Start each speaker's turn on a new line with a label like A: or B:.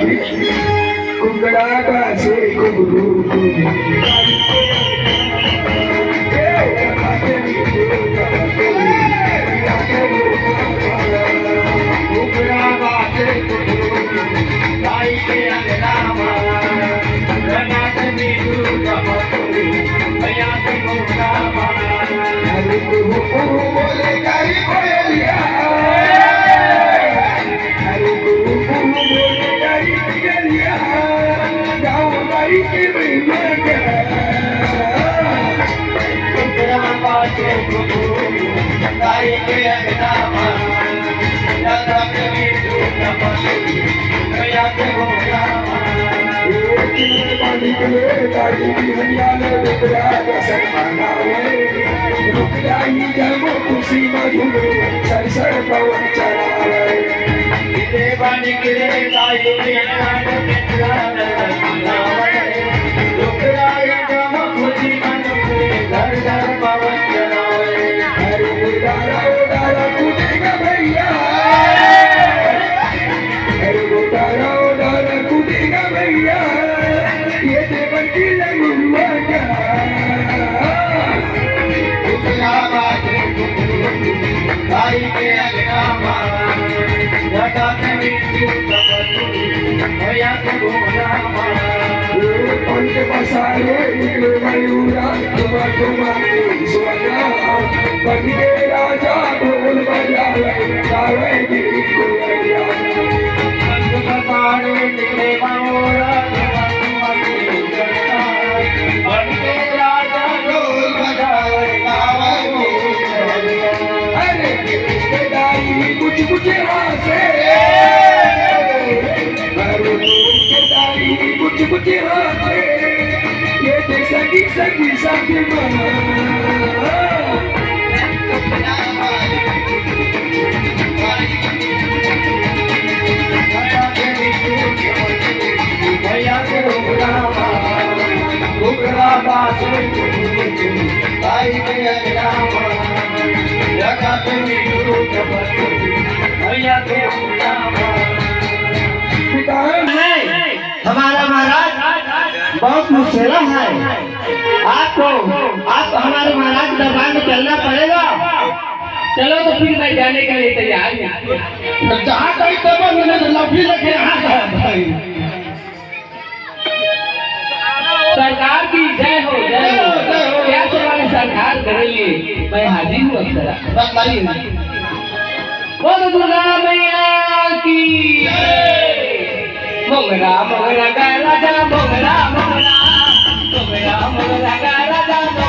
A: कुकड़ा का से कुकरू राजा बोल बजा कुछ कुछ हासे कुछ कुछ हासे ये सगी सगी सगी
B: हमारा महाराज बहुत मुश्किल है। आपको आप हमारे महाराज दरबार में चलना पड़ेगा।
C: चलो तो फिर मैं जाने के लिए तैयार हूँ।
B: जहाँ कहीं तब मैंने लौटी लेके यहाँ भाई।
C: सरकार की जय हो जय हो। क्या तुम्हारी सरकार करेंगे, मैं हाजिर हूँ अप्सरा।
B: बताइए।
C: बोल दुर्गा मैया की मोगरा मोगरा का राजा मोगरा मोगरा मोगरा मोगरा का राजा